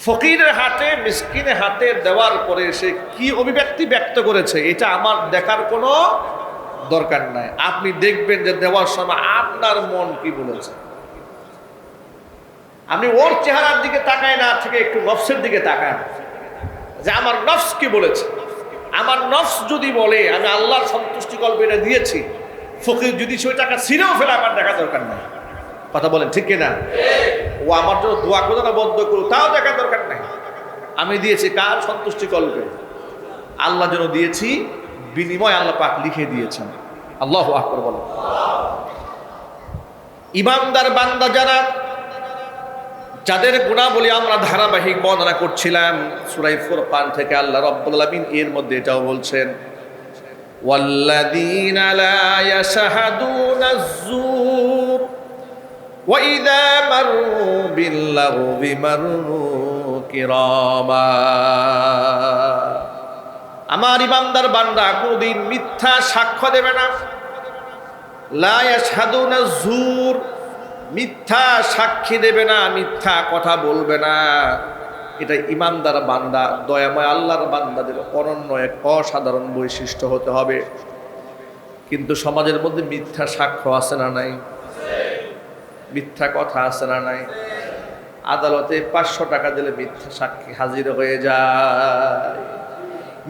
ফকিরের হাতে মিসকিনের হাতে দেওয়ার পরে সে কি অভিব্যক্তি ব্যক্ত করেছে এটা আমার দেখার কোনো দরকার নাই। আপনি দেখবেন যে দেওয়ার সময় আপনার মন কি বলেছে। আপনি ওর চেহারার দিকে তাকায় না থেকে একটু নফসের দিকে তাকান যে আমার নফস কি বলেছে। আমার নফস যদি বলে আমি আল্লাহর সন্তুষ্টি কল্পে এটা দিয়েছি, ফকির যদি সেই টাকা ছিঁড়েও ফেলে আমার দেখা দরকার নাই। কথা বলেন ঠিক কিনা? ও আমার জন্য দোয়া করো না বদ্ধ করো তাও দেখার দরকার নাই। আমি দিয়েছি কার সন্তুষ্টি কল্পে? আল্লাহ যেন দিয়েছি, বিনিময় আল্লাহ পাক লিখে দিয়েছেন। আল্লাহু আকবার বলেন। ইমানদার বান্দা যারা, যাদের গুণাবলী আমরা ধারাবাহিক বর্ণনা করছিলাম সূরা ফুরকান থেকে, আল্লাহ রাব্বুল আলামিন এর মধ্যে এটাও বলছেন ওয়াল্লাযীনা লা ইয়াশহাদুনা আয-যুর ওয়া ইযা মাররু বিল-লাগবি মাররু কিরামা। আমার ইমানদার বান্দা কোনদিন মিথ্যা সাক্ষ্য দেবে না। লা ইয়াশহাদুনা আয-যুর, মিথ্যা সাক্ষী দেবে না, মিথ্যা কথা বলবে না। এটা ইমানদার বান্দা, দয়াময় আল্লাহর বান্দাদের অনন্য এক অসাধারণ বৈশিষ্ট্য হতে হবে। কিন্তু সমাজের মধ্যে মিথ্যা সাক্ষ্য আছে না নাই? মিথ্যা কথা আছে না নাই? আদালতে 500 টাকা দিলে মিথ্যা সাক্ষী হাজির হয়ে যায়।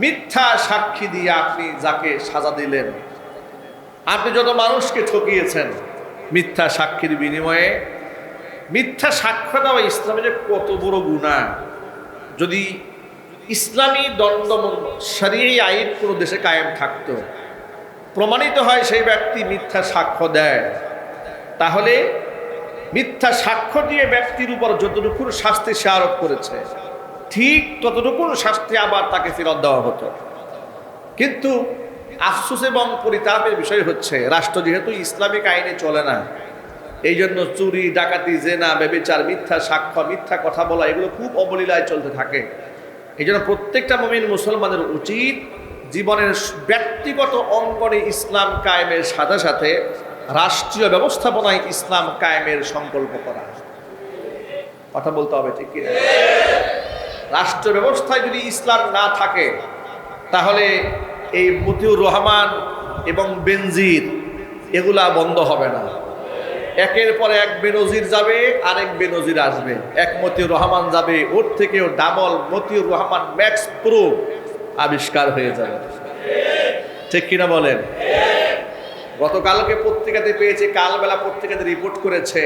মিথ্যা সাক্ষী দিয়ে আপনি যাকে সাজা দিলেন, আপনি যত মানুষকে ঠকিয়েছেন মিথ্যা সাক্ষীর বিনিময়ে। মিথ্যা সাক্ষ্য দেওয়া ইসলামে যে কত বড় গুনাহ। যদি ইসলামী দণ্ড শরীয়ী আইন কোনো দেশে কায়েম থাকতো, প্রমাণিত হয় সেই ব্যক্তি মিথ্যা সাক্ষ্য দেয়, তাহলে মিথ্যা সাক্ষ্য দিয়ে ব্যক্তির উপর যতটুকু শাস্তি সে আরোপ করেছে ঠিক ততটুকু শাস্তি আবার তাকে ফেরত দেওয়া হতো। কিন্তু আফসোস এবং পরিতাপের বিষয় হচ্ছে, রাষ্ট্র যেহেতু ইসলামিক আইনে চলে না, এই জন্য চুরি, ডাকাতি, জেনা, ব্যভিচার, মিথ্যা সাক্ষ্য, মিথ্যা কথা বলা এগুলো খুব অবলীলায় চলতে থাকে। এই জন্য প্রত্যেকটা মুমিন মুসলমানের উচিত জীবনের ব্যক্তিগত অঙ্গনে ইসলাম কায়েমের সাথে সাথে রাষ্ট্রীয় ব্যবস্থাপনায় ইসলাম কায়েমের সংকল্প করা। কথা বলতে হবে ঠিক কি? রাষ্ট্র ব্যবস্থায় যদি ইসলাম না থাকে তাহলে এই মতিউর রহমান এবং বেনজির এগুলা বন্ধ হবে না। একের পর এক বেনজির যাবে, আরেক বেনজির আসবে। এক মতিউর রহমান যাবে, ওর থেকেও double Motiur Rahman max pro আবিষ্কার হয়ে যাবে। ঠিক কিনা বলেন? গতকালকে পত্রিকাতে পেয়েছে, কালবেলা পত্রিকাতে রিপোর্ট করেছে,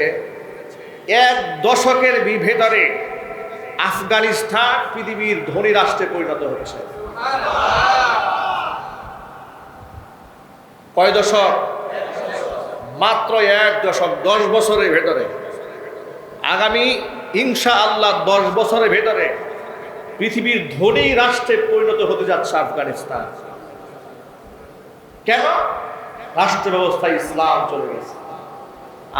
1 দশকের ভেতরে আফগানিস্তান পৃথিবীর ধনী রাষ্ট্রে পরিণত হচ্ছে। কয় দশক? মাত্র 1 দশক। 10 বছরের ভেতরে, আগামী ইনশাআল্লাহ 10 বছরের ভেতরে পৃথিবীর ধনী রাষ্ট্রে পরিণত হতে যাচ্ছে আফগানিস্তান। কেন? রাষ্ট্র ব্যবস্থায় ইসলাম চলে গেছে।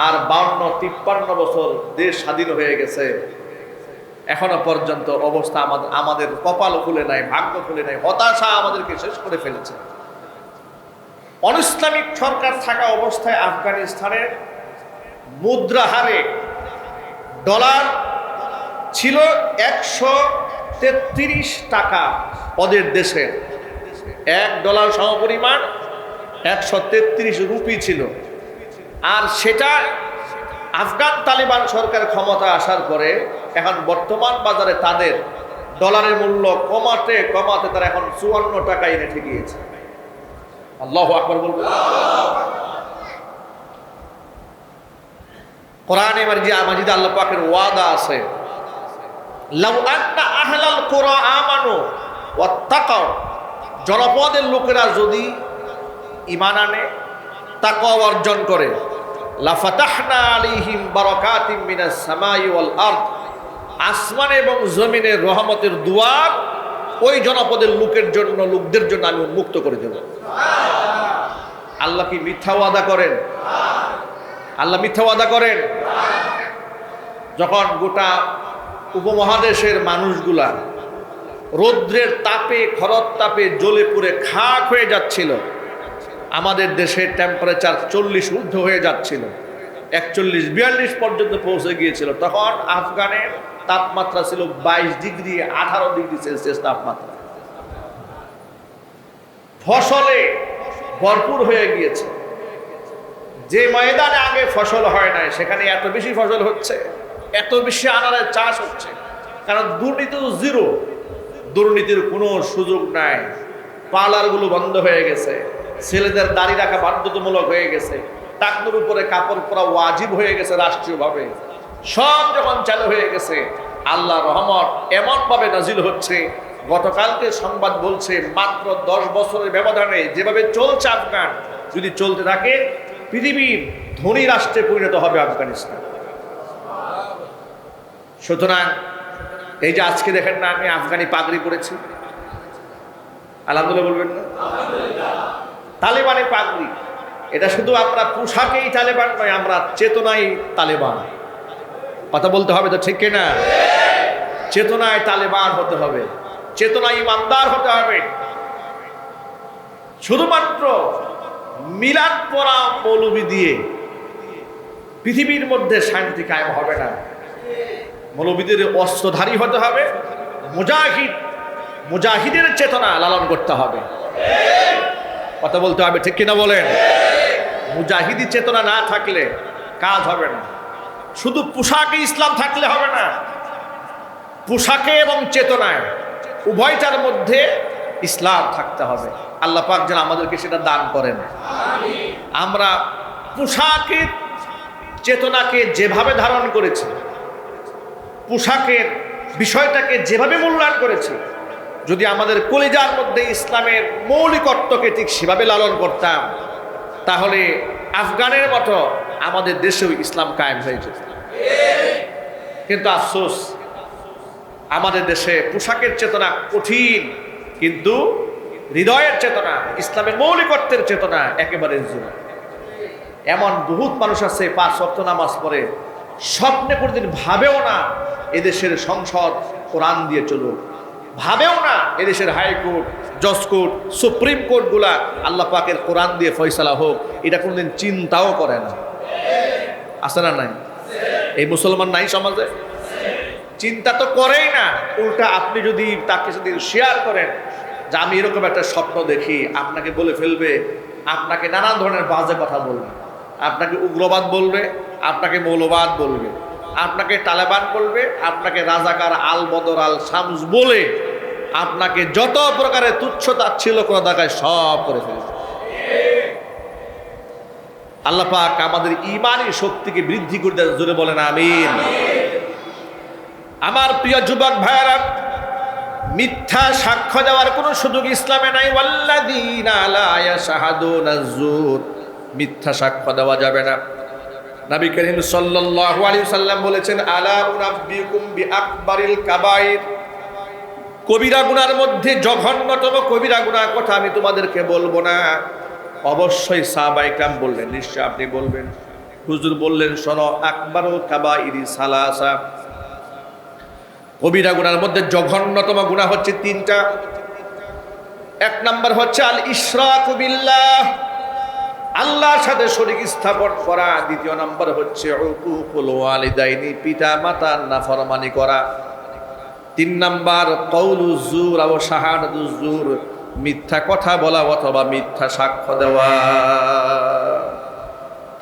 আর 52-53 বছর দেশ স্বাধীন হয়ে গেছে, এখনো পর্যন্ত অবস্থা আমাদের কপাল খুলে নাই, ভাগ্য খুলে নাই। হতাশা আমাদেরকে শেষ করে ফেলেছে। অনিসলামিক সরকার থাকা অবস্থায় আফগানিস্তানের মুদ্রা হারে ডলার ছিল 133 টাকা। ওদের দেশে $1 সমপরিমাণ 133 রুপি ছিল। আর সেটা আফগান তালিবান সরকার ক্ষমতা আসার পরে এখন বর্তমান বাজারে তাদের ডলারের মূল্য কমাতে কমাতে তারা এখন 54 টাকায় এনে ঠেকিয়েছে। আল্লাহু আকবার বলবো। কোরআনে মাজিদে আল্লাহ পাকের ওয়াদা আছে, লাউ আন্না আহলাল কুরা আমানু ওয়াত্তাকাউ, জনপদের লোকেরা যদি ঈমান আনে, তাকওয়া অর্জন করে, লাফাতাহনা আলাইহিম বারাকাতিম মিনাস সামাই ওয়াল আরদ, আসমান এবং জমিনের রহমতের দুয়ার ওই জনপদের লোকদের জন্য আমি উন্মুক্ত করে দেব। আল্লাহ কি মিথ্যা ওয়াদা করেন? আল্লাহ মিথ্যা ওয়াদা করেন? যখন গোটা উপমহাদেশের মানুষগুলা রৌদ্রের তাপে, খরর তাপে জ্বলে পুড়ে খাক হয়ে যাচ্ছিল, আমাদের দেশের টেম্পারেচার 40 ঊর্ধ্ব হয়ে যাচ্ছিল, 41-42 পর্যন্ত পৌঁছে গিয়েছিল, তখন আফগানের তাপমাত্রা ছিল 22 ডিগ্রি 18 ডিগ্রি সেলসিয়াস তাপমাত্রা। ফসলে ভরপুর হয়ে গিয়েছে। যে ময়দানে আগে ফসল হয় নাই সেখানে এত বেশি ফসল হচ্ছে, এত বেশি আনারের চাষ হচ্ছে। কারণ দুর্নীতি তো জিরো, দুর্নীতির কোনো সুযোগ নাই। পার্লারগুলো বন্ধ হয়ে গেছে, ছেলেদের দাড়ি রাখা বাধ্যতামূলক হয়ে গেছে, টাকনুর উপরে কাপড় পরা ওয়াজিব হয়ে গেছে রাষ্ট্রীয়ভাবে। সব যখন চালু হয়ে গেছে, আল্লাহর রহমত এমন ভাবে নাজিল হচ্ছে। গতকালকে সংবাদ বলছে মাত্র 10 বছরের ব্যবধানে যেভাবে চলছে আফগান, যদি চলতে থাকে পৃথিবীর ধনী রাষ্ট্রে পরিণত হবে আফগানিস্তান। সুতরাং এই যে আজকে দেখেন না, আমি আফগানি পাগড়ি পরেছি, আলহামদুলিল্লাহ বলবেন না? তালেবানের পাগড়ি, এটা শুধু আমরা পোশাকেই তালেবান নয়, আমরা চেতনায় তালেবান। কথা বলতে হবে তো, ঠিক কিনা? চেতনায় তালেবান হতে হবে, চেতনায় ইমানদার হতে হবে। শুধুমাত্র মিলাদ পড়া মৌলবি দিয়ে পৃথিবীর মধ্যে শান্তি কায়েম হবে না। মৌলবিদের অস্ত্রধারী হতে হবে, মুজাহিদের চেতনা লালন করতে হবে। কথা বলতে হবে, ঠিক কিনা বলেন? মুজাহিদি চেতনা না থাকলে কাজ হবে না। শুধু পোশাকে ইসলাম থাকলে হবে না, পোশাকে এবং চেতনায় উভয়টার মধ্যে ইসলাম থাকতে হবে। আল্লাহ পাক যেন আমাদেরকে সেটা দান করেন। আমরা পোশাকের চেতনাকে যেভাবে ধারণ করেছি, পোশাকের বিষয়টাকে যেভাবে মূল্যায়ন করেছি, যদি আমাদের কলিজার মধ্যে ইসলামের মৌলিকত্বকে ঠিক সেভাবে লালন করতাম, তাহলে আফগানের মতো আমাদের দেশেও ইসলাম কায়েম হয়ে যেত। কিন্তু আফসোস, আমাদের দেশে পোশাকের চেতনা কঠিন, কিন্তু হৃদয়ের চেতনা, ইসলামের মৌলিকত্বের চেতনা একেবারে জোর। এমন বহুত মানুষ আছে 5 ওয়াক্ত নামাজ পড়ে, স্বপ্নে কোনদিন ভাবেও না এদেশের সংসদ কোরআন দিয়ে চলুক, ভাবেও না এদেশের হাইকোর্ট, জজ কোর্ট, সুপ্রিম কোর্ট গুলা আল্লাহ পাকের কোরআন দিয়ে ফয়সালা হোক, এটা কোনদিন চিন্তাও করে না। আছে না নাই? এই মুসলমান নাই সমাজে? চিন্তা তো করেই না। উল্টা আপনি যদি তাকে যদি শেয়ার করেন যে আমি এরকম একটা স্বপ্ন দেখি, আপনাকে বলে ফেলবে, আপনাকে নানান ধরনের বাজে কথা বলবে, আপনাকে উগ্রবাদ বলবে, আপনাকে মৌলবাদ বলবে, আপনাকে তালেবান বলবে, আপনাকে রাজাকার আল বদর আল শামস বলে আপনাকে যত প্রকারের তুচ্ছ তাচ্ছিল্য করা দেখায় সব করে ফেলবে। আল্লাহ পাক আমাদের ঈমানি শক্তিকে বৃদ্ধি করে দেন, জোরে বলেন আমিন। আমার প্রিয় যুবক ভাইয়েরা, মিথ্যা সাক্ষ্য দেওয়ার কোনো সুযোগ ইসলামে নাই। ওয়াল্লাযীনা লা ইয়াশহাদুনা যুর, মিথ্যা সাক্ষ্য দেওয়া যাবে না। নবী করিম সাল্লাল্লাহু আলাইহি ওয়াসাল্লাম বলেছেন, আলা উনাব্বিউকুম বিআকবারিল কাবাইর, কবিরা গুনার মধ্যে জঘন্যতম কবিরা গুনাহ কথা আমি তোমাদেরকে বলবো না? অবশ্যই সাহাবায়ে কেরাম বললেন, নিশ্চয় আপনি বলবেন। হুজুর বললেন, শোনো, আকবারুল কাবাইরি সালাসা, কবিরা গুনার মধ্যে জঘন্যতম গুনাহ হচ্ছে 3টা। 1 নাম্বার হচ্ছে আল ইশরাকু বিল্লাহ, আল্লাহর সাথে শরীক স্থাপন করা। 2 নাম্বার হচ্ছে উকুকুল ওয়ালিদাইনি, পিতা মাতার নাফরমানি করা। 3 নাম্বার কওলুজ জুর ওয়া শাহাদাতুজ জুর, মিথ্যা কথা বলা অথবা মিথ্যা সাক্ষ্য দেওয়া।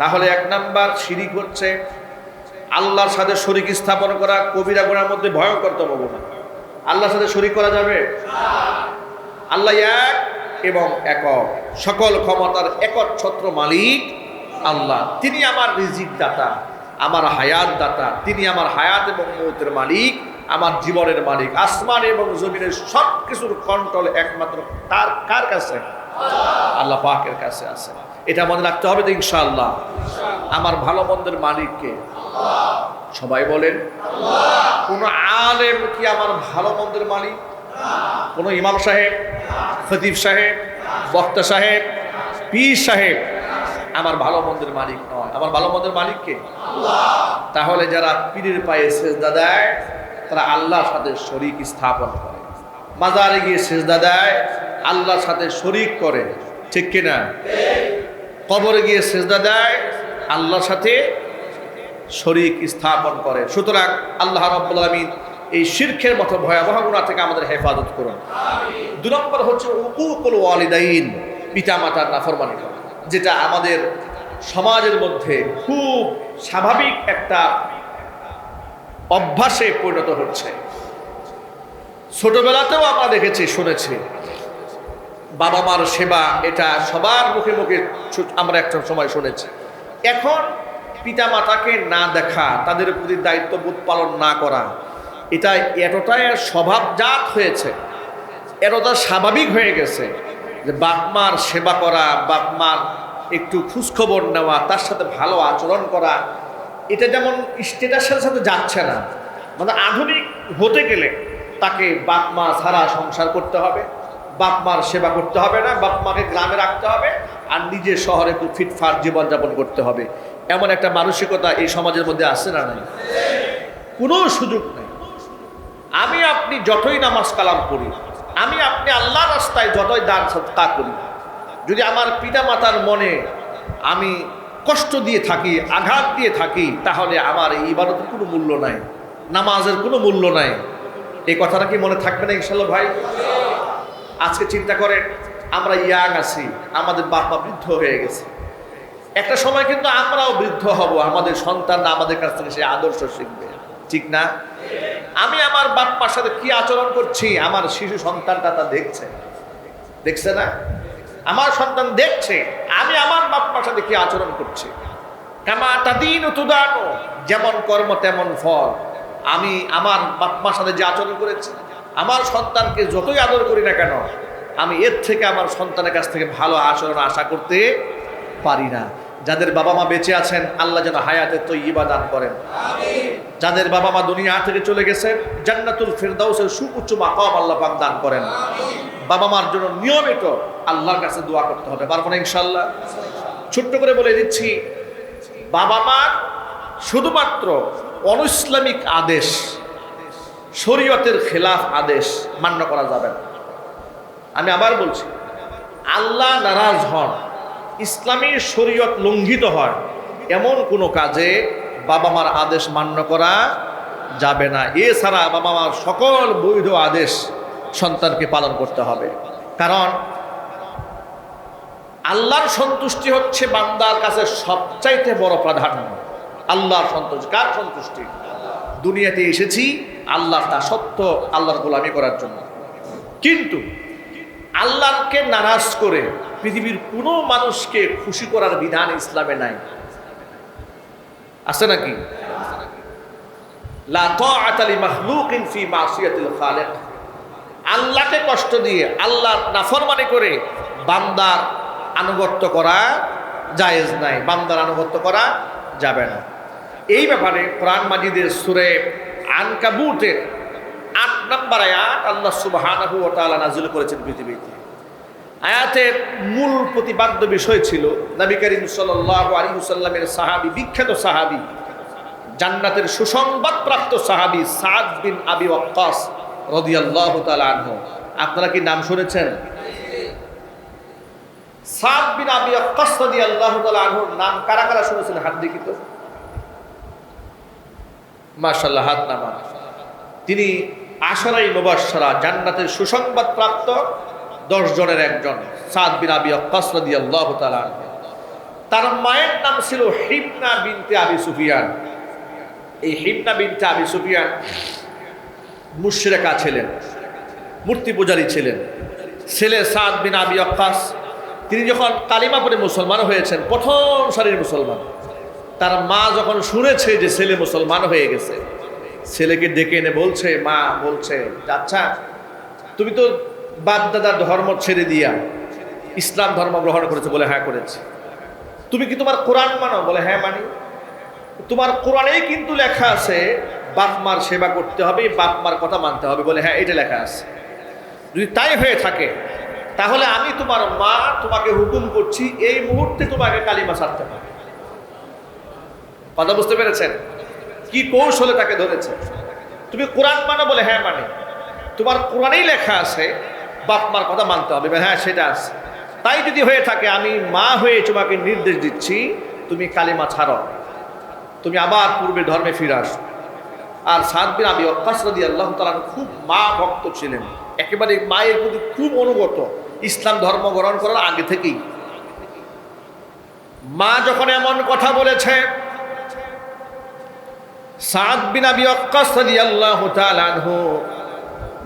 তাহলে 1 নাম্বার শিরিক হচ্ছে আল্লাহর সাথে শরীক স্থাপন করা, কবিরা গুনার মধ্যে ভয়ঙ্করতম গুনাহ। আল্লাহর সাথে শরীক করা যাবে? আল্লাহ এক এবং একক, সকল ক্ষমতার একচ্ছত্র মালিক আল্লাহ। তিনি আমার রিজিক দাতা, আমার হায়াত দাতা, তিনি আমার হায়াত এবং মৌতের মালিক, আমার জীবনের মালিক। আসমান এবং জমিনের সব কিছুর কন্ট্রোল একমাত্র তার কার কাছে? আল্লাহ পাকের কাছে আছে। এটা মনে রাখতে হবে তো ইনশাআল্লাহ। আমার ভালো মন্দের মালিককে সবাই বলেন। কোন আলেম কি আমার ভালো মন্দের মালিক? কোন ইমাম সাহেব, খতিব সাহেব, বক্তা সাহেব, পীর সাহেব আমার ভালো মন্দের মালিক নয়। আমার ভালো মন্দের মালিক কে? তাহলে যারা পীরের পায়ে সেজদা দেয় তারা আল্লাহর সাথে শরীক স্থাপন করে, মাজারে গিয়ে সেজদা দেয় আল্লাহর সাথে শরীক করে, ঠিক কিনা? কবরে গিয়ে সেজদা দেয় আল্লাহর সাথে শরীক স্থাপন করে। সুতরাং আল্লাহ রাব্বুল আলামিন এই শিরকের মতো ভয়াবহ গুনাহ থেকে আমাদের হেফাজত করুন। 2 নম্বর হচ্ছে উকুকুল ওয়ালিদাইন, পিতামাতার নাফরমানি করা, যেটা আমাদের সমাজের মধ্যে খুব স্বাভাবিক একটা অভ্যাসে পরিণত হচ্ছে। ছোটবেলাতেও আমরা দেখেছি, শুনেছি, বাবা মার সেবা, এটা সবার মুখে মুখে আমরা একটা সময় শুনেছি। এখন পিতামাতাকে না দেখা, তাদের প্রতি দায়িত্ববোধ পালন না করা, এটা এতটাই স্বভাবজাত হয়েছে, এতটা স্বাভাবিক হয়ে গেছে যে বাপ মার সেবা করা, বাপ মার একটু খোঁজখবর নেওয়া, তার সাথে ভালো আচরণ করা, এটা যেমন স্ট্যাটাসের সাথে যাচ্ছে না। মানে আধুনিক হতে গেলে তাকে বাপ মা ছাড়া সংসার করতে হবে, বাপ মার সেবা করতে হবে না, বাপ মাকে গ্রামে রাখতে হবে, আর নিজে শহরে একটু ফিটফাট জীবনযাপন করতে হবে। এমন একটা মানসিকতা এই সমাজের মধ্যে আছে না? নাই, কোনো সুযোগ নেই। আমি আপনি যতই নামাজ কালাম করি, আমি আপনি আল্লাহর রাস্তায় যতই দান সদকা করি, যদি আমার পিতা মাতার মনে আমি কষ্ট দিয়ে থাকি, আঘাত দিয়ে থাকি, তাহলে আমার এই ইবাদতের কোনো মূল্য নাই, নামাজের কোনো মূল্য নাই। এই কথাটা কি মনে থাকবে না ইনশাল্লাহ ভাই? আজকে চিন্তা করেন, আমরা ইয়াং আছি, আমাদের বাপ মা বৃদ্ধ হয়ে গেছে, একটা সময় কিন্তু আমরাও বৃদ্ধ হব, আমাদের সন্তানরা আমাদের কাছ থেকে সে আদর্শ শিখবে, ঠিক না? আমি আমার বাপ মার সাথে কি আচরণ করছি, আমার শিশু সন্তানটা তা দেখছে, দেখছে না? আমার সন্তান দেখছে আমি আমার বাপ মার সাথে কি আচরণ করছি। কামা তাদিন তুদানো, যেমন কর্ম তেমন ফল। আমি আমার বাপ মার সাথে যে আচরণ করেছি, আমার সন্তানকে যতই আদর করি না কেন, আমি এর থেকে আমার সন্তানের কাছ থেকে ভালো আচরণ আশা করতে পারি না। যাদের বাবা মা বেঁচে আছেন, আল্লাহ যেন হায়াতে তৈয়্যিবা দান করেন। যাদের বাবা মা দুনিয়া থেকে চলে গেছেন, জান্নাতুল ফিরদাউসের সুউচ্চ মাকাম আল্লাহ পাক দান করেন। বাবা মার জন্য নিয়মিত আল্লাহর কাছে দোয়া করতে হবে, পারবো না ইনশাআল্লাহ? ছোট্ট করে বলে দিচ্ছি, বাবা মার শুধুমাত্র অনৈসলামিক আদেশ, শরীয়তের খেলাফ আদেশ মান্য করা যাবে না। আমি আবার বলছি, আল্লাহ নারাজ হন, ইসলামী শরীয়ত লঙ্ঘিত হয়, এমন কোনো কাজে বাবা মার আদেশ মান্য করা যাবে না। এছাড়া বাবা মার সকল বৈধ আদেশ সন্তানকে পালন করতে হবে। কারণ আল্লাহর সন্তুষ্টি হচ্ছে বান্দার কাছে সবচাইতে বড় প্রাধান্য। আল্লাহর সন্তুষ্টি, কার সন্তুষ্টি? দুনিয়াতে এসেছি আল্লাহর দাসত্ব, আল্লাহর গোলামি করার জন্য। কিন্তু আল্লাহকে নারাজ করে পৃথিবীর কোনো মানুষকে খুশি করার বিধান ইসলামে নাই, আছে নাকি? লা তাআতা লিমাখলুকিন ফি মাসিয়াতিল খালিক। আল্লাহকে কষ্ট দিয়ে, আল্লাহর নাফরমানি করে বান্দার আনুগত্য করা জায়েজ নাই, বান্দার আনুগত্য করা যাবে না। এই ব্যাপারে কোরআন মাজিদের সূরা আনকাবুতের 8 নম্বর আয়াত আল্লাহ সুবহানাহু ওয়া তাআলা নাযিল করেছেন পৃথিবীতে। আয়াতের মূল প্রতিপাদ্য বিষয় ছিল নবী করিম সাল্লাল্লাহু আলাইহি ওয়াসাল্লামের সাহাবী, বিখ্যাত সাহাবী, জান্নাতের সুসংবাদপ্রাপ্ত সাহাবী সাদ বিন আবি ওয়াক্কাস রাদিয়াল্লাহু তাআলা আনহু। আপনারা কি নাম শুনেছেন? সাদ বিন আবি ওয়াক্কাস রাদিয়াল্লাহু তাআলা আনহুর নাম কারা কারা শুনেছেন? হাত দেখি তো। মাশাআল্লাহ, হাত নামান। তিনি আশরায়ে মুবাশশারা, জান্নাতের সুসংবাদপ্রাপ্ত 10 জনের একজন, সাদ বিন আবি ওয়াক্কাস রাদিয়াল্লাহু তাআলা আনহু। তার মায়ের নাম ছিল হিবনা বিনতে আবি সুফিয়ান। এই হিবনা বিনতে আবি সুফিয়ান মুশরিকা ছিলেন, মূর্তি পূজারী ছিলেন। ছেলে সাদ বিন আবি ওয়াক্কাস, তিনি যখন কালিমা পড়ে মুসলমান হয়েছেন, প্রথম সারির মুসলমান, তার মা যখন শুনেছে যে ছেলে মুসলমান হয়ে গেছে, ছেলেকে ডেকে এনে বলছে, মা বলছে, আচ্ছা তুমি তো বাপ দাদার ধর্ম ছেড়ে দিয়া ইসলাম ধর্ম গ্রহণ করেছে? বলে হ্যাঁ করেছি। তুমি কি তোমার কোরআন মানো? বলে হ্যাঁ মানি। তোমার কোরআনেই কিন্তু লেখা আছে বাপ মার সেবা করতে হবে, বাপ মার কথা মানতে হবে। বলে হ্যাঁ, এটা লেখা আছে। যদি তাই হয়ে থাকে তাহলে আমি তোমার মা তোমাকে হুকুম করছি, এই মুহূর্তে তোমাকে কালিমা ছাড়তে হবে। কথা বুঝতে পেরেছেন? কি কৌশলে তাকে ধরেছে। তুমি কোরআন মানো? বলে হ্যাঁ মানি। তোমার কোরআনেই লেখা আছে বাপ মার কথা মানতে হবে? হ্যাঁ, সেটা আছে। তাই যদি হয়ে থাকে আমি মা হয়ে তোমাকে নির্দেশ দিচ্ছি, তুমি কালিমা ছাড়ো। তুমি আবার পূর্বে ধর্মে ফিরে আসো। আর সাদ বিন আবি ওয়াক্কাস রাদিয়াল্লাহু তাআলা খুব মা ভক্ত ছিলেন, একেবারে মায়ের প্রতি খুব অনুগত, ইসলাম ধর্ম গ্রহণ করার আগে থেকেই। মা যখন এমন কথা বলেছে, সাদ বিন আবি ওয়াক্কাস রাদিয়াল্লাহু তাআলা আনহু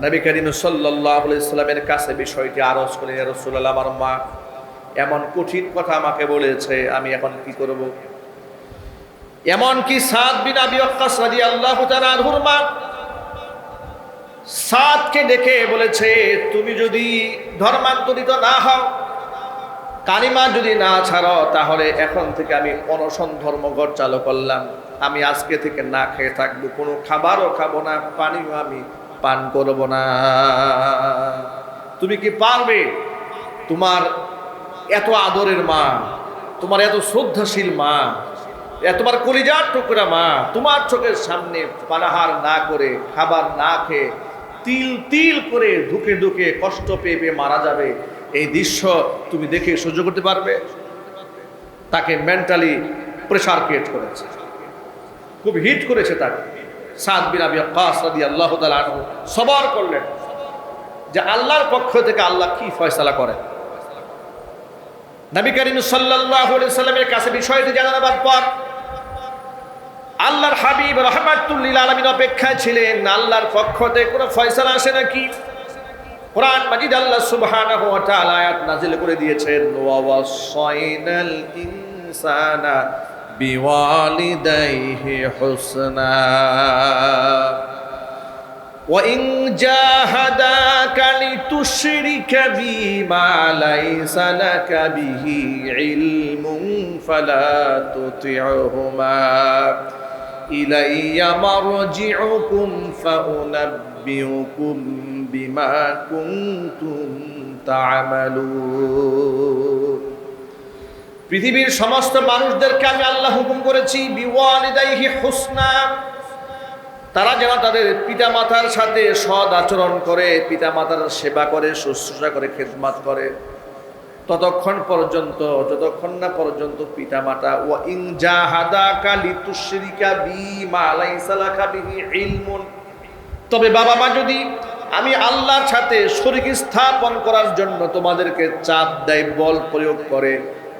নবী করিম সাল্লাল্লাহু আলাইহি সাল্লামের কাছে বিষয়টি আরজ করলেন, ইয়া রাসূলুল্লাহ, আমার মা এমন কঠিন কথা আমাকে বলেছে, আমি এখন কি করব? এমন কি সাদ বিন আবি ওয়াক্কাস রাদিয়াল্লাহু তাআলা আনহুর মা সাদকে ডেকে বলেছে, তুমি যদি ধর্মান্তরিত না হও, কালিমা যদি না ছাড়ো, তাহলে এখন থেকে আমি অনশন ধর্মঘট চালু করলাম। আমি আজকে থেকে না খেয়ে থাকবো, কোনো খাবারও খাবো না, পানিও আমি পান করব না। তুমি কি পারবে? তোমার এত আদরের মা, তোমার এত শ্রদ্ধাশীল মা, তোমার কলিজার টুকরা মা, তোমার চোখের সামনে পানাহার না করে, খাবার না খেয়ে, তিল তিল করে ধুকে ধুকে কষ্ট পেয়ে পেয়ে মারা যাবে, এই দৃশ্য তুমি দেখে সহ্য করতে পারবে? তাকে মেন্টালি প্রেসার ক্রিয়েট করেছে, খুব হিট করেছে তাকে। সাদ বিন আবি ওয়াক্কাস রাদিয়াল্লাহু তাআলা আনহু সবর করলেন যে আল্লাহর পক্ষ থেকে আল্লাহ কি ফয়সালা করেন। নবী করিম সাল্লাল্লাহু আলাইহি সাল্লামের কাছে বিষয়টি জানাবার পর আল্লাহর হাবিব রাহমাতুল লিল আলামিন অপেক্ষায় ছিলেন আল্লাহর পক্ষ থেকে কোনো ফয়সালা আসে নাকি। কোরআন মাজিদ আল্লাহ সুবহানাহু ওয়া তাআলা আয়াত নাযিল করে দিয়েছেন, ওয়া ওয়াসাইনাল ইনসানা বিওয়ালিদাইহি হুসনা ওয়া ইন জাহাদাকা লিতুশরিকা বিমা লাইসা লাকা বিহি ইলমুন ফালা তুতি'হুমা ইলাইয়া মারজি'ুকুম ফাউনাব্বিউকুম বিমা কুনতুম তা'মালুন। পৃথিবীর সমস্ত মানুষদেরকে আমি আল্লাহ হুকুম করেছি বিওয়ালিদাইহি হুসনা, তারা যেন তাদের পিতামাতার সাথে সৎ আচরণ করে, পিতামাতার সেবা করে, শুশ্রূষা করে, খেদমত করে, ততক্ষণ পর্যন্ত যতক্ষণ না পর্যন্ত পিতামাতা ওয়া ইন জাহাদাকা লিতুশরিকা বিমা লাইসা লাকা বিহি ইলমুন, তবে বাবা মা যদি আমি আল্লাহর সাথে শরীক স্থাপন করার জন্য তোমাদেরকে চাপ দেয়, বল প্রয়োগ করে,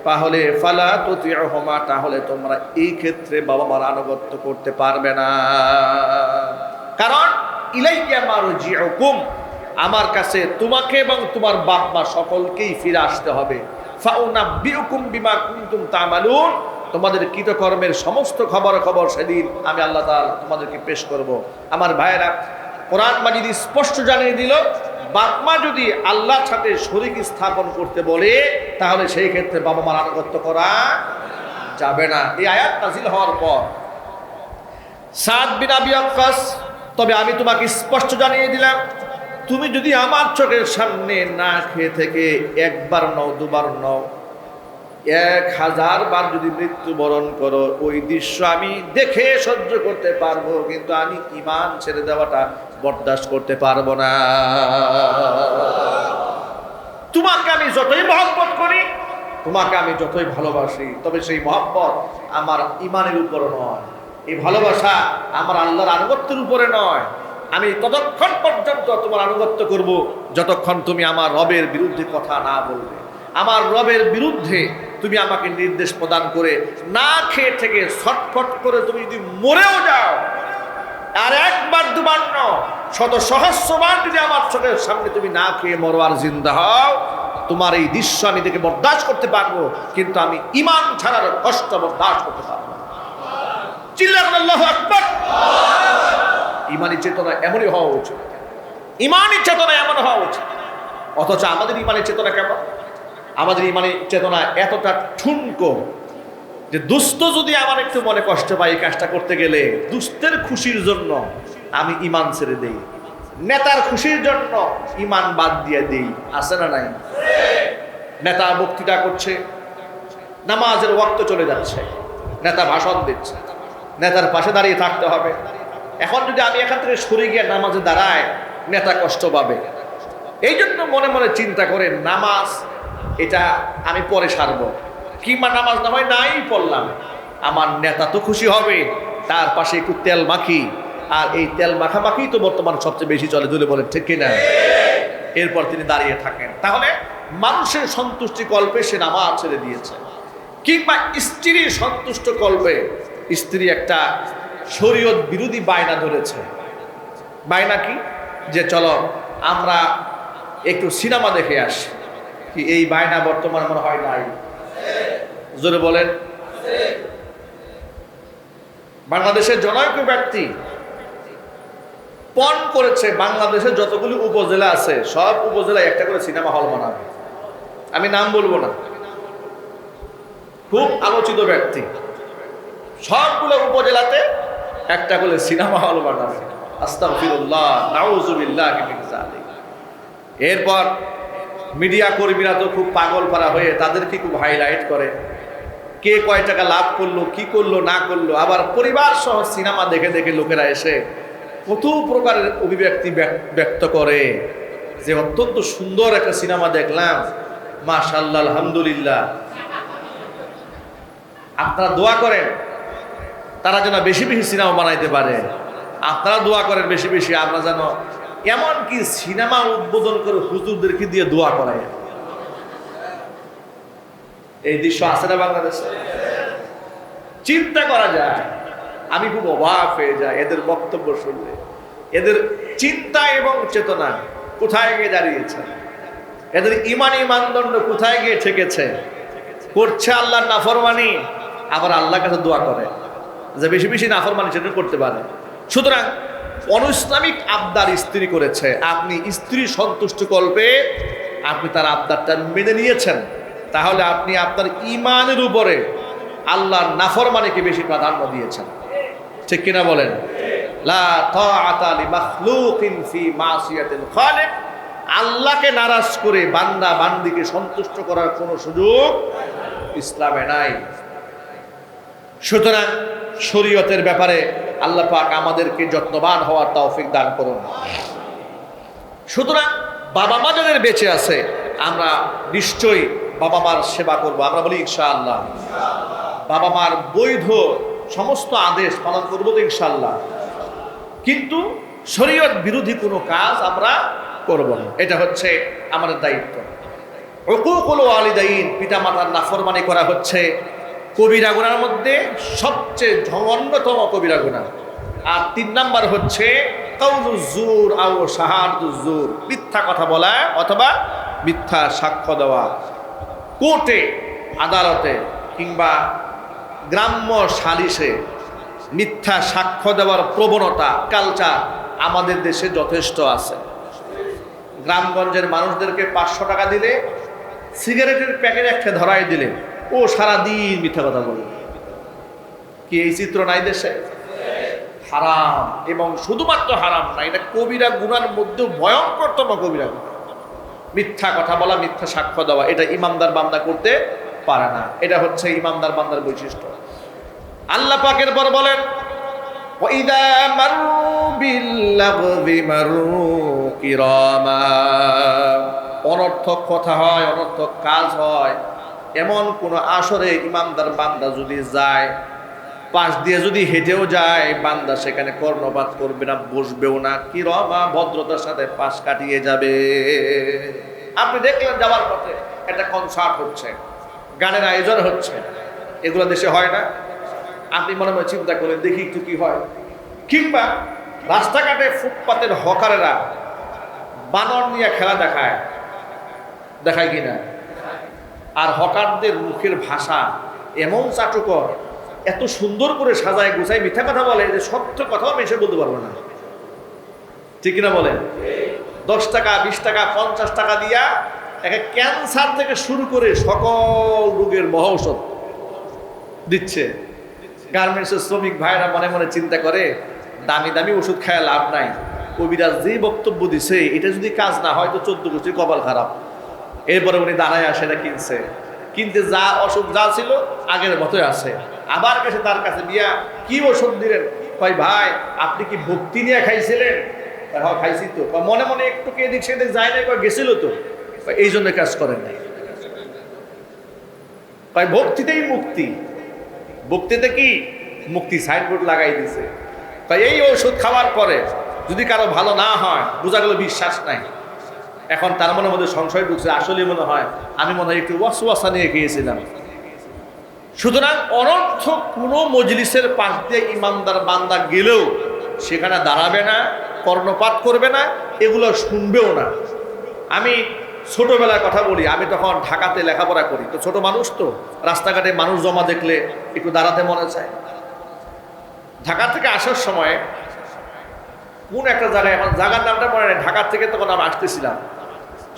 তাহলে ফালা তুতি'হুমা, তাহলে তোমরা এই ক্ষেত্রে বাবা মার আনুগত্য করতে পারবে না। কারণ ইলাইয়া মারজি'ুকুম, আমার কাছে তোমাকে এবং তোমার বাপ মা সকলকেই ফিরে আসতে হবে। ফাউনাব্বিউকুম বিমা কুনতুম তা'মালুন, তোমাদের কৃতকর্মের সমস্ত খবর সেদিন আমি আল্লাহ তাআলা তোমাদেরকে পেশ করব। আমার ভাইয়েরা, কোরআন মাজিদ স্পষ্ট জানিয়ে দিল, বাপ মা যদি আল্লাহর সাথে শরীক স্থাপন করতে বলে, তাহলে সেই ক্ষেত্রে বাবা মার আনুগত্য করা যাবে না। এই আয়াত নাযিল হওয়ার পর সাদ বিন আবি ওয়াক্কাস, তবে আমি তোমাকে স্পষ্ট জানিয়ে দিলাম, তুমি যদি আমার চোখের সামনে না খেয়ে থেকে একবার নও, দুবার নও, 1000 বার যদি মৃত্যুবরণ করো, ওই দৃশ্য আমি দেখে সহ্য করতে পারবো, কিন্তু আমি ঈমান ছেড়ে দেওয়াটা বরদাস্ত করতে পারবো না। তোমাকে আমি যতই মহব্বত করি, তোমাকে আমি যতই ভালোবাসি, তবে সেই মহব্বত আমার ঈমানের উপর নয়, এই ভালোবাসা আমার আল্লাহর আনুগত্যের উপরে নয়। আমি ততক্ষণ পর্যন্ত তোমার আনুগত্য করব যতক্ষণ তুমি আমার রবের বিরুদ্ধে কথা না বলবে, আমার রবের বিরুদ্ধে তুমি আমাকে নির্দেশ প্রদান করে না খেয়ে থেকে ছটফট করে তুমি যদি মরেও যাও, আর একবার দুবার নয়, শত সহস্রবার যদি আমার চোখের সামনে তুমি না খেয়ে মরো আর জিন্দা হও, তোমার এই দৃশ্য আমি দেখে বরদাস্ত করতে পারবো, কিন্তু আমি ঈমান ছাড়ার কষ্ট বরদাস্ত করতে পারবো না। চিল্লান আল্লাহু আকবার। ঈমানী চেতনা এমনই হওয়া উচিত, ঈমানী চেতনা এমন হওয়া উচিত। অথচ আমাদের ঈমানী চেতনা কেমন? আমাদের ঈমানী চেতনা এতটা ঠুনকো যে দুস্থ যদি আমার একটু মনে কষ্ট পাই এই কাজটা করতে গেলে, দুস্থের খুশির জন্য আমি ঈমান ছেড়ে দেই, নেতার খুশির জন্য ঈমান বাদ দিয়ে দেই। আছে না নাই? নেতা বক্তৃতা করছে, নামাজের ওয়াক্ত চলে যাচ্ছে, নেতা ভাষণ দিচ্ছে, নেতার পাশে দাঁড়িয়ে থাকতে হবে। এখন যদি আমি এখান থেকে সরে গিয়ে নামাজে দাঁড়ায়, নেতা কষ্ট পাবে। এই জন্য মনে মনে চিন্তা করে নামাজ এটা আমি পরে সারবো, কিংবা নামাজ না হয় নাই পড়লাম, আমার নেতা তো খুশি হবে, তার পাশে একটু তেল মাখি, আর এই তেল মাখামাখি তো বর্তমান সবচেয়ে বেশি চলে, জুলে বলেন ঠিক কিনা? এরপর তিনি দাঁড়িয়ে থাকেন। তাহলে মানুষের সন্তুষ্টি কল্পে সে নামাজ ছেড়ে দিয়েছে। কিংবা স্ত্রীর সন্তুষ্ট কল্পে স্ত্রী একটা শরীয়ত বিরোধী বায়না ধরেছে। বায়না কি? যে চলো আমরা একটু সিনেমা দেখে আসি। কি এই বায়না বর্তমান মনে হয় নাই? জোরে বলেন। বাংলাদেশের জনৈক ব্যক্তি পণ করেছে বাংলাদেশের যতগুলি উপজেলা আছে সব উপজেলায় একটা করে সিনেমা হল বানাবে। আমি নাম বলবো না, খুব আলোচিত ব্যক্তি। সবগুলো উপজেলাতে একটা করে সিনেমা হল বানাবে। আস্তাগফিরুল্লাহ, নাউযুবিল্লাহি মিন যালিক। এরপর মিডিয়া কর্মীরা তো খুব পাগল পারা হয়ে তাদেরকে খুব হাইলাইট করে, কে কয় টাকা লাভ করলো, কি করলো না করলো। আবার পরিবার সহ সিনেমা দেখে দেখে লোকেরা এসে কত প্রকারের অভিব্যক্তি ব্যক্ত করে যে অত্যন্ত সুন্দর একটা সিনেমা দেখলাম, মাশাআল্লাহ, আলহামদুলিল্লাহ। আপনারা দোয়া করেন তারা যেন বেশি বেশি সিনেমা বানাইতে পারে। আপনারা দোয়া করেন বেশি বেশি, আমরা যেন এমন কি সিনেমা উদ্বোধন করে হুজুরদেরকে দিয়ে দোয়া করায়। এই দৃশ্য আছে না বাংলাদেশে? চিন্তা করা যায়। আমি খুব অবাক হয়ে যাই এদের বক্তব্য শুনলে। এদের চিন্তা এবং চেতনা কোথায় গিয়ে দাঁড়িয়েছে, এদের ইমানি মানদণ্ড কোথায় গিয়ে ঠেকেছে। করছে আল্লাহর নাফরমানি, আবার আল্লাহর কাছে দোয়া করে যে বেশি বেশি নাফরমানি সেটা করতে পারে। সুতরাং অনইসলামিক আবদার স্ত্রী করেছে, আপনি স্ত্রী সন্তুষ্ট কল্পে আপনি তার আবদারটা মেনে নিয়েছেন, তাহলে আপনি আপনার ইমানের উপরে আল্লাহর নাফরমানিকে বেশি প্রাধান্য দিয়েছেন। ঠিক কিনা বলেন? লা তাআতা লিমাখলুকিন ফি মাসিয়াতিল খালিক। আল্লাহকে নারাজ করে বান্দা বান্দিকে সন্তুষ্ট করার কোনো সুযোগ ইসলামে নাই। সুতরাং শরীয়তের ব্যাপারে আল্লাহ পাক আমাদেরকে যত্নবান হওয়ার তৌফিক দান করুন। সুতরাং বাবা মা যাদের বেঁচে আছে আমরা নিশ্চয়ই বাবা মার সেবা করব। আমরা বলি ইনশাআল্লাহ। বাবা মার বৈধ সমস্ত আদেশ পালন করবো তো ইনশাআল্লাহ। কিন্তু শরীয়ত বিরোধী কোনো কাজ আমরা করব না, এটা হচ্ছে আমাদের দায়িত্ব। উকুকুল ওয়ালিদাইন, পিতামাতার নাফরমানি করা হচ্ছে কবিরা গুনার মধ্যে সবচেয়ে অন্যতম কবিরা গুনাহ। আর 3 নাম্বার হচ্ছে কাউলুজ জুর আও শাহাদাতুজ জুর, মিথ্যা কথা বলা অথবা মিথ্যা সাক্ষ্য দেওয়া। কোর্টে আদালতে কিংবা গ্রাম্য সালিশে মিথ্যা সাক্ষ্য দেওয়ার প্রবণতা কালচার আমাদের দেশে যথেষ্ট আছে। গ্রামগঞ্জের মানুষদেরকে 500 টাকা দিলে সিগারেটের প্যাকেট একটা ধরাই দিলে ও সারাদিন মিথ্যা কথা বলে। কি এই চিত্র নাই দেশে? হারাম, এবং শুধুমাত্র হারাম না, এটা কবিরা গুনার মধ্যে ভয়ঙ্করতম কবিরা গুনাহ। মিথ্যা কথা বলা, মিথ্যা সাক্ষ্য দেওয়া, এটা ইমানদার বান্দা করতে পারে না। এটা হচ্ছে ইমানদার বান্দার বৈশিষ্ট্য। আল্লাহ পাকের পর বলেন ওয়াইদা মারু বিল্লাগবি মারু কিরামা। অনর্থক কথা হয়, অনর্থক কাজ হয়, এমন কোন আসরে ইমানদার বান্দা যদি যায়, পাশ দিয়ে যদি হেঁটেও যায়, বান্দা সেখানে কর্ণপাত করবে না, বসবেও না, কিরামা, ভদ্রতার সাথে পাশ কাটিয়ে যাবে। আপনি দেখলেন যাওয়ার পথে একটা কনসার্ট হচ্ছে, গানের আয়োজন হচ্ছে, এগুলো দেশে হয় না? আপনি মনে মনে চিন্তা করেন দেখি একটু কি হয়। কিংবা রাস্তাঘাটে ফুটপাতের হকারেরা বানর নিয়ে খেলা দেখায় কিনা? আর হকারদের মুখের ভাষা এমন চাটুকর, এত সুন্দর করে সাজায় গুছায় মিথ্যা কথা বলে যে সত্য কথাও মেশে বলতে পারবো না। ঠিক কিনা বলেন? 10 টাকা 20 টাকা 50 টাকা দিয়া একটা ক্যান্সার থেকে শুরু করে সকল রোগের মহৌষধ দিচ্ছে। গার্মেন্টসের শ্রমিক ভাইরা মনে মনে চিন্তা করে দামি দামি ওষুধ খায় লাভ নাই, কবিরাজ যে বক্তব্য দিছে এটা যদি কাজ না হয় তো 14 গোষ্ঠীর কপাল খারাপ। এরপরে উনি দাঁড়ায় আসে, এটা কিনতে যা অসুখ যা ছিল আগের মতোই আছে। আবার কাছে তার কাছে বিয়া কি ওষুধ দিলেন? কয় ভাই আপনি কি ভক্তি নিয়ে খাইছিলেন? হ্যাঁ খাইছি তো। মনে মনে একটু এদিক সেদিক যায় না, গেছিল তো, এই জন্য কাজ করেন নাই। ভক্তিতেই মুক্তি। মুক্তিতে কি মুক্তি সাইনবোর্ড লাগাই দিছে, তাই এই ওষুধ খাওয়ার পরে যদি কারো ভালো না হয় বোঝা গেল বিশ্বাস নাই। এখন তার মনের মধ্যে সংশয় ঢুকছে, আসলে মনে হয় আমি মনে হয় একটু ওয়াসওয়াসা নিয়ে খেয়েছিলাম। সুতরাং অনর্থক কোনো মজলিসের পাশ দিয়ে ইমানদার বান্দা গেলেও সেখানে দাঁড়াবে না, কর্ণপাত করবে না, এগুলো শুনবেও না। আমি ছোটবেলার কথা বলি, আমি তখন ঢাকাতে লেখাপড়া করি, তো ছোট মানুষ, তো রাস্তাঘাটে মানুষ জমা দেখলে একটু দাঁড়াতে মনে চায়। ঢাকা থেকে আসার সময় কোন একটা জায়গায়, এখন জায়গার নামটা মনে নেই, ঢাকা থেকে তখন আমরা আসতেছিলাম,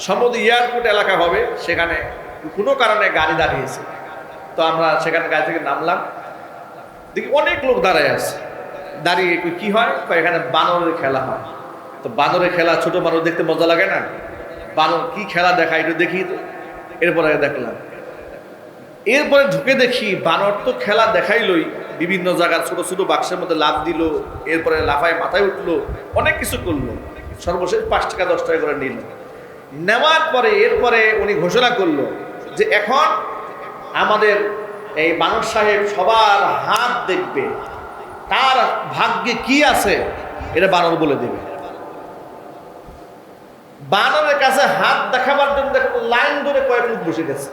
সম্ভবত এয়ারপোর্ট এলাকা হবে, সেখানে কোনো কারণে গাড়ি দাঁড়িয়েছে। তো আমরা সেখানে গাড়ি থেকে নামলাম, দেখি অনেক লোক দাঁড়ায় আছে। দাঁড়িয়ে কি হয়, এখানে বানরের খেলা হয়। তো বানরের খেলা ছোট মানুষ দেখতে মজা লাগে না? বানর কি খেলা দেখায় একটু দেখি। তো এরপরে দেখলাম, এরপরে ঢুকে দেখি বানর তো খেলা দেখাইলই, বিভিন্ন জায়গার ছোট ছোট বাক্সের মধ্যে লাফ দিল, এরপরে লাফায় মাথায় উঠলো, অনেক কিছু করলো। সর্বশেষ 5 টাকা 10 টাকা করে নিল। নেওয়ার পরে এরপরে উনি ঘোষণা করলো যে এখন আমাদের এই বানর সাহেব সবার হাত দেখবে, তার ভাগ্যে কি আছে এটা বানর বলে দেবে। বানরের কাছে হাত দেখাবার জন্য লাইন ধরে কয়েক লোক বসে গেছে।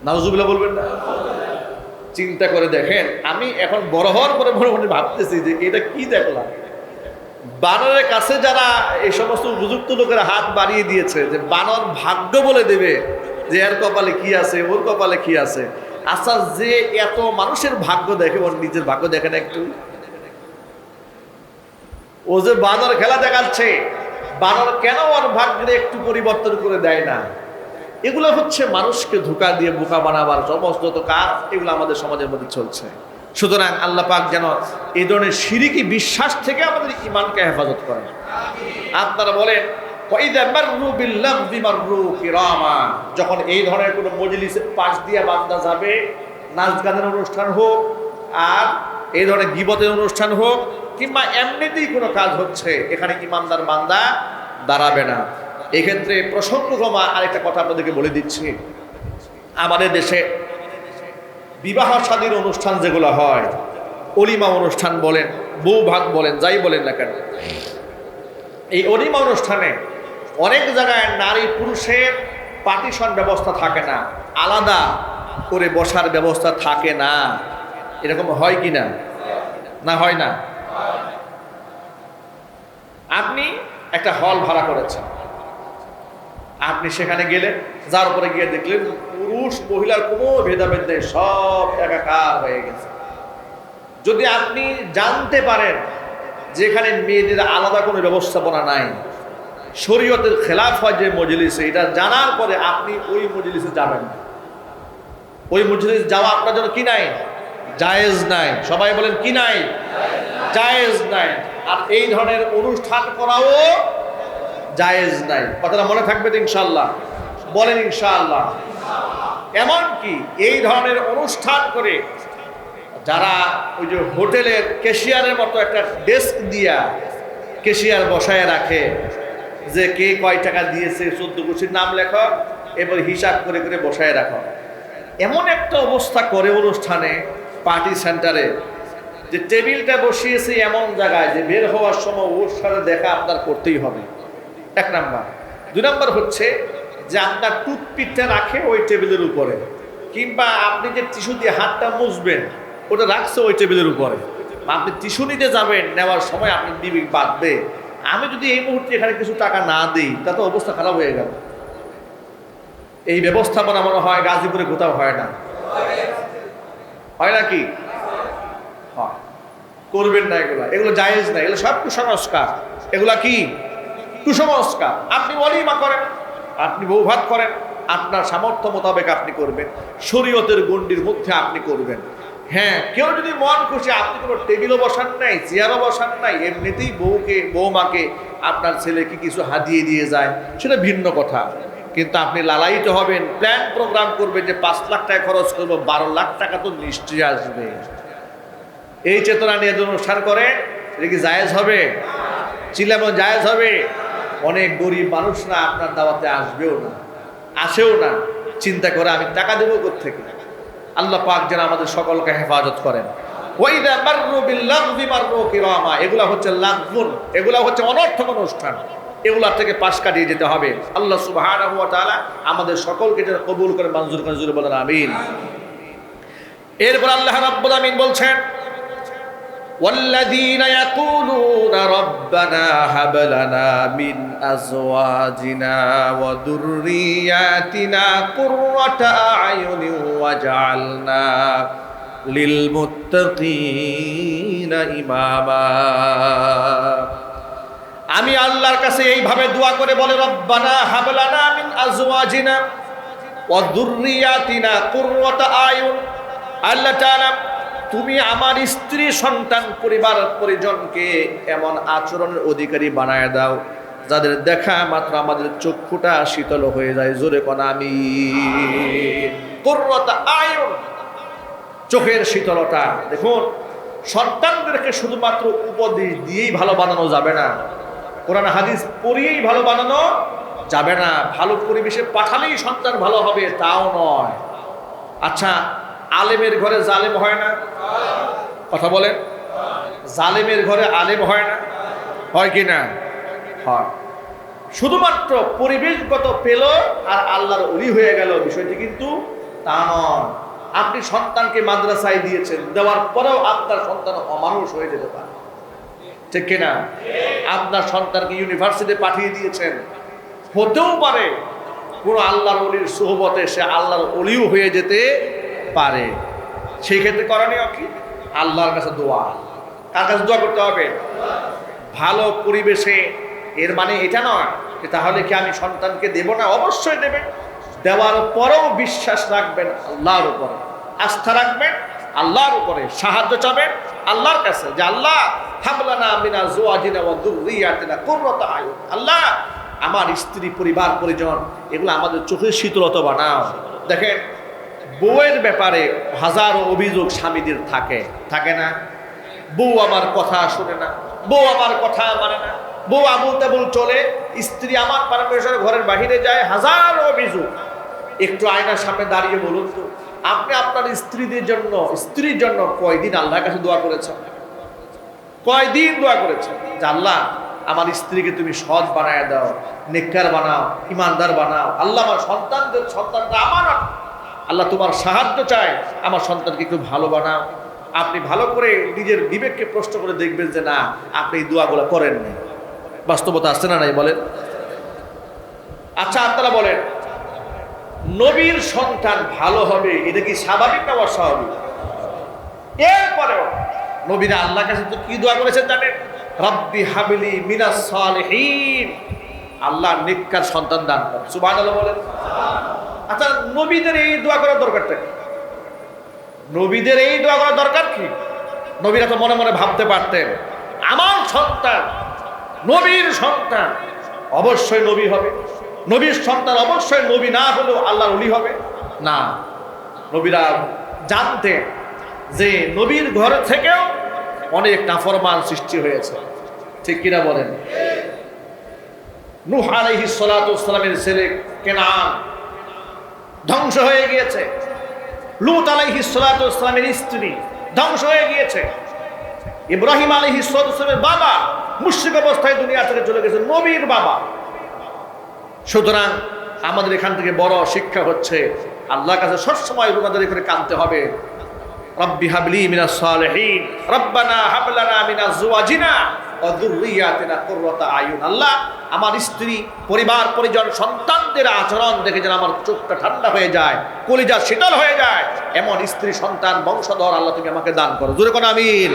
নাউজুবিল্লাহ বলবেন না? চিন্তা করে দেখেন, আমি এখন বড় হওয়ার পরে মনে মনে ভাবতেছি যে এটা কি দেখলাম। বানরের কাছে যারা এই সমস্ত উপযুক্ত লোকেরা হাত বাড়িয়ে দিয়েছে যে বানর ভাগ্য বলে দেবে যে এর কপালে কি আছে, ওর কপালে কি আছে। আচ্ছা, যে এত মানুষের ভাগ্য দেখে, ওর নিজের ভাগ্য দেখে না একটু? ও যে বানর খেলা দেখাচ্ছে, বানর কেন ওর ভাগ্যে একটু পরিবর্তন করে দেয় না? এগুলো হচ্ছে মানুষকে ধোঁকা দিয়ে বোকা বানাবার সমস্ত কাজ, এগুলো আমাদের সমাজের মধ্যে চলছে। সুতরাং আল্লাহ পাক যেন এই ধরনের শিরকি বিশ্বাস থেকে আমাদের ঈমানকে হেফাজত করেন। আপনারা বলেন যখন এই ধরনের কোনো মজলিসের পাশ দিয়ে বান্দা যাবে, নাচ গানের অনুষ্ঠান হোক, আর এই ধরনের গীবতের অনুষ্ঠান হোক, কিংবা এমনিতেই কোনো কাজ হচ্ছে, এখানে ঈমানদার বান্দা দাঁড়াবে না। এক্ষেত্রে প্রসঙ্গক্রমে আরেকটা কথা আপনাদেরকে বলে দিচ্ছি, আমাদের দেশে বিবাহ শাদীর অনুষ্ঠান যেগুলো হয়, অলিমা অনুষ্ঠান বলেন, বউ ভাত বলেন, যাই বলেন না কেন, এই অলিমা অনুষ্ঠানে অনেক জায়গায় নারী পুরুষের পার্টিশন ব্যবস্থা থাকে না, আলাদা করে বসার ব্যবস্থা থাকে না। এরকম হয় কি না? না হয় না? আপনি একটা হল ভাড়া করেছেন, আপনি সেখানে গেলেন, যার উপরে গিয়ে দেখলেন পুরুষ মহিলার কোনো ভেদাভেদ নেই, সব একাকার হয়ে গেছে। যদি আপনি জানতে পারেন যেখানে মেয়েদের আলাদা কোনো ব্যবস্থাপনা নাই, শরীয়তের খেলাফ হয় যে মজলিসে, এটা জানার পরে আপনি ওই মজলিসে যাবেন না। ওই মজলিসে যাওয়া আপনার জন্য কি নাই? জায়েজ নাই। সবাই বলেন কি নাই? জায়েজ নাই। আর এই ধরনের অনুষ্ঠান করাও জায়েজ নাই। কথাটা মনে থাকবে তো ইনশাআল্লাহ? বলেন ইনশাআল্লাহ। এমনকি এই ধরনের অনুষ্ঠান করে যারা ওই যে হোটেলের ক্যাশিয়ারের মতো একটা ডেস্ক দিয়া ক্যাশিয়ার বসায় রাখে, যে কে কয় টাকা দিয়েছে, 14 গোষ্ঠীর নাম লেখো, এবার হিসাব করে করে বসায় রাখো। এমন একটা অবস্থা করে অনুষ্ঠানে, পার্টি সেন্টারে, যে টেবিলটা বসিয়েছে এমন জায়গায় যে বের হওয়ার সময় ওর সাথে দেখা আপনার করতেই হবে। 1 নাম্বার। 2 নাম্বার হচ্ছে যে আপনার টুথপিকটা রাখে ওই টেবিলের উপরে, কিংবা আপনি যে টিস্যু দিয়ে হাতটা মুছবেন ওটা রাখছে ওই টেবিলের উপরে। আপনি টিস্যু নিতে যাবেন, নেওয়ার সময় আপনি দিবেন বাঁধবে। আমি যদি এই মুহূর্তে এখানে কিছু টাকা না দিই, তাতে অবস্থা খারাপ হয়ে গেল। এই ব্যবস্থাপনা মনে হয় গাজীপুরে কোথাও হয় না। হয় নাকি? হয়। করবেন না এগুলা, এগুলো জায়েজ না, এগুলো সব কুসংস্কার। এগুলা কি? কুসংস্কার। আপনি ওলিমা করেন, আপনি বউ ভাত করেন, আপনার সামর্থ্য মোতাবেক আপনি করবেন, শরীয়তের গণ্ডির মধ্যে আপনি করবেন। হ্যাঁ, কেউ যদি মন খুশি, আপনি কোনো টেবিলও বসান নাই, চেয়ারও বসান নাই, এমনিতেই বৌমাকে আপনার ছেলেকে কিছু হাতিয়ে দিয়ে যায়, সেটা ভিন্ন কথা। কিন্তু আপনি লালায়িত হবেন, প্ল্যান প্রোগ্রাম করবেন যে 5 লাখ টাকা খরচ করবো, 12 লাখ টাকা তো নিশ্চয়ই আসবে। এই চেতনা নিয়ে অনুষ্ঠান করে, এটা কি জায়েজ হবে? চিল্লানো জায়েজ হবে? অনেক গরিব মানুষ না আপনার দাওয়াতে আসবেও না, আসেও না, চিন্তা করে আমি টাকা দেবো কোত্থেকে। আল্লাহ পাক যেন আমাদের সকলকে হেফাজত করেন। ওয়াইদা মাররু বিল্লাগবি মাররু কিরামা, এগুলা হচ্ছে লাগবুন, এগুলা হচ্ছে অনর্থক অনুষ্ঠান, এগুলা থেকে পাশ কাটিয়ে যেতে হবে। আল্লাহ সুবহানাহু ওয়া তাআলা আমাদের সকলকে যেন কবুল করে মঞ্জুর করে, জোরে বলেন আমিন। এরপর আল্লাহ রাব্বুল আমিন বলছেন, ওয়াল্লাযীনা ইয়াকুলুনা রাব্বানা হাব লানা মিন আযওয়াজিনা ওয়া যুররিয়াতিনা কুররাতা আ'য়ুনিন ওয়াজআলনা লিল মুত্তাকিনা ইমামা। আমি আল্লাহর কাছে এইভাবে দোয়া করে বলে, রব্বানা হাব লানা মিন আযওয়াজিনা ওয়া যুররিয়াতিনা কুররাতা আ'য়ুন, আল্লাহ তাআলা তুমি আমার স্ত্রী সন্তান পরিবার পরিজনকে এমন আচরণের অধিকারী বানায় দাও যাদের দেখা মাত্র আমাদের চক্ষুটা শীতল হয়ে যায়। জোরে কোন আমিন। কুররাতা আ'য়ুন, চোখের শীতলতা। দেখুন, সন্তানদেরকে শুধুমাত্র উপদেশ দিয়েই ভালো বানানো যাবে না, কোরআন হাদিস পড়িয়েই ভালো বানানো যাবে না, ভালো পরিবেশে পাঠালেই সন্তান ভালো হবে তাও নয়। আচ্ছা, আলেমের ঘরে জালেম হয় না? কথা বলেন, জালেমের ঘরে আলেম হয় না? হয় কি না? হয়। শুধুমাত্র পরিবেশগত পেল আর আল্লাহর ওলি হয়ে গেল বিষয়টি কিন্তু তা নয়। আপনি সন্তানকে মাদ্রাসায় দিয়েছেন, দেওয়ার পরেও আপনার সন্তান অমানুষ হয়ে যেতে পারে, ঠিক কিনা? আপনার সন্তানকে ইউনিভার্সিটি পাঠিয়ে দিয়েছেন, হতেও পারে কোন আল্লাহর ওলির সুহবতে সে আল্লাহর ওলিও হয়ে যেতে পারে। সেই ক্ষেত্রে করণীয় কি? আল্লাহর কাছে দোয়া। কার কাছে দোয়া করতে হবে? ভালো পরিবেশে। এর মানে এটা নয় যে তাহলে কি আমি সন্তানকে দেব না, অবশ্যই দেবেন। দেওয়ার পরেও বিশ্বাস রাখবেন আল্লাহর উপরে, আস্থা রাখবেন আল্লাহর উপরে, সাহায্য চাবেন আল্লাহর কাছে যে আল্লাহ হাবলানা মিন আযওয়াজিনা ওয়া যুররিয়াতিনা কুররাতা আ'য়ুন, আল্লাহ আমার স্ত্রী পরিবার পরিজন এগুলো আমাদের চোখের শীতলতা বানাও। দেখেন, বউয়ের ব্যাপারে হাজারো অভিযোগ স্বামীদের থাকে, থাকে না? বউ আমার কথা শুনে না, বউ আমার কথা মানে না, বউ আবুল তাবুল চলে, স্ত্রী আমার পারমিশনে ঘরের বাহিরে যায়, হাজারো অভিযোগ। একটু আয়নার সামনে দাঁড়িয়ে বলুন তো, আপনি আপনার স্ত্রীর জন্য কয়দিন আল্লাহর কাছে দোয়া করেছেন? কয়দিন দোয়া করেছেন যে আল্লাহ আমার স্ত্রীকে তুমি সৎ বানায় দাও, নেককার বানাও, ইমানদার বানাও। আল্লাহ আমার সন্তানটা আমার, আল্লাহ তোমার সাহায্য চাই, আমার সন্তানকে একটু ভালো বানাও। আপনি ভালো করে নিজের বিবেককে প্রশ্ন করে দেখবেন যে না, আপনি এই দোয়াগুলো করেন নাই। বাস্তবতা আসছে না নাই বলেন? আচ্ছা, আপনারা বলেন, নবীর সন্তান ভালো হবে এটা কি স্বাভাবিক না অস্বাভাবিক? এরপরেও নবীরা আল্লাহর কাছে তো কি দোয়া করেছেন জানেন? রব্বি হাবলি মিনাস সালিহিন, আল্লাহ নেককার সন্তান দান করেন। সুবহানাল্লাহ বলেন। আচ্ছা, নবীদের এই দোয়া করার দরকারটা কি? নবীদের এই দোয়া করার দরকার কি? নবীরা তো মনে মনে ভাবতে পারতেন আমার সন্তান নবীর সন্তান, অবশ্যই নবী হবে, নবীর সন্তান অবশ্যই নবী না হলেও আল্লাহর ওলি হবে না। নবীরা জানতেন যে নবীর ঘর থেকেও অনেক নাফরমান সৃষ্টি হয়েছে, ঠিক কিনা বলেন? নূহ আলাইহিস সালাতু ওয়াস সালামের ছেলে কেনান ধ্বংস হয়ে গিয়েছে, লূত আলাইহিস সালাতু ওয়াস সালামের স্ত্রী ধ্বংস হয়ে গিয়েছে, ইব্রাহিম আলাইহিস সালাতু ওয়াস সালামের বাবা মুশরিক অবস্থায় দুনিয়া থেকে চলে গেছে, নবীর বাবা। সুতরাং আমাদের এখান থেকে বড় শিক্ষা হচ্ছে আল্লাহর কাছে সবসময় রুনাদারি করে কাঁদতে হবে। রব্বি হাবলি মিনাস সালিহিন, রব্বানা হাব লানা মিন আযওয়াজিনা ওয়া যুররিয়াতিনা কুররাতা আয়ুন। আল্লাহ আমার স্ত্রী পরিবার পরিজন সন্তানদের আচরণ দেখে যেন আমার চোখটা ঠান্ডা হয়ে যায়, কলিজা শীতল হয়ে যায়, এমন স্ত্রী সন্তান বংশধর আল্লাহ তুমি আমাকে দান করো। জোরে কোন আমিন।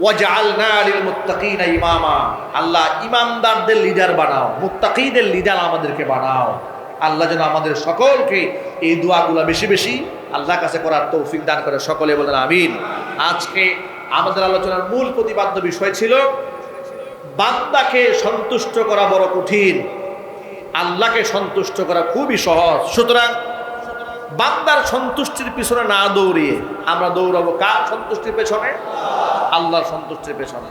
ওয়াজআলনা লিল মুত্তাকিনা ইমামা, আল্লাহ ইমানদারদের লিডার বানাও, মুত্তাকিদের লিডার আমাদেরকে বানাও। আল্লাহ যেন আমাদের সকলকে এই দোয়াগুলো বেশি বেশি আল্লাহর কাছে করার তৌফিক দান করে। সকলে বলেন আমিন। আজকে আমাদের আলোচনার মূল প্রতিপাদ্য বিষয় ছিল বান্দাকে সন্তুষ্ট করা বড় কঠিন, আল্লাহকে সন্তুষ্ট করা খুবই সহজ। সুতরাং বান্দার সন্তুষ্টির পিছনে না দৌড়িয়ে আমরা দৌড়াবো কার সন্তুষ্টির পেছনে? আল্লাহর সন্তুষ্টির পেছনে।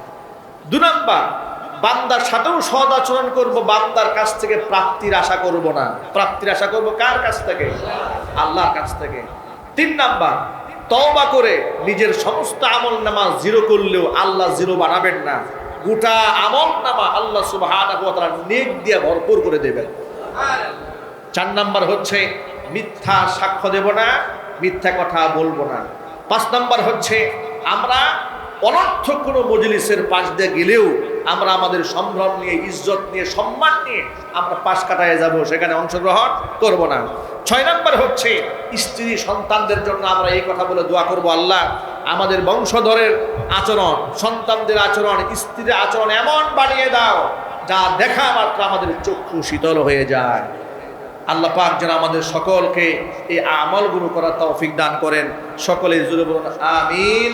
2 নাম্বার, বান্দার সাথেও সৎ আচরণ করবো, বান্দার কাছ থেকে প্রাপ্তির আশা করব না। প্রাপ্তির আশা করব কার কাছ থেকে? আল্লাহর কাছ থেকে। 3 নাম্বার, তওবা করে নিজের সমস্ত আমল নামা জিরো করলেও আল্লাহ জিরো বানাবেন না, গোটা আমল নামা আল্লাহ সুবহানাহু ওয়া তাআলা নেক দিয়ে ভরপুর করে দেবেন। 4 নাম্বার হচ্ছে মিথ্যা সাক্ষ্য দেব না, মিথ্যা কথা বলবো না। 5 নাম্বার হচ্ছে আমরা অনর্থক কোনো মজলিসের পাশ দিয়ে গেলেও আমরা আমাদের সম্ভ্রম নিয়ে, ইজ্জত নিয়ে, সম্মান নিয়ে আমরা পাশ কাটায় যাব, সেখানে অংশগ্রহণ করব না। 6 নাম্বার হচ্ছে স্ত্রী সন্তানদের জন্য আমরা এই কথা বলে দোয়া করব, আল্লাহ আমাদের বংশধরের আচরণ, সন্তানদের আচরণ, স্ত্রীর আচরণ এমন বানিয়ে দাও যা দেখা মাত্র আমাদের চক্ষু শীতল হয়ে যায়। আল্লাহ পাক যেন আমাদের সকলকে এই আমলগুলো করার তৌফিক দান করেন। সকলে জোরে বলুন আমিন।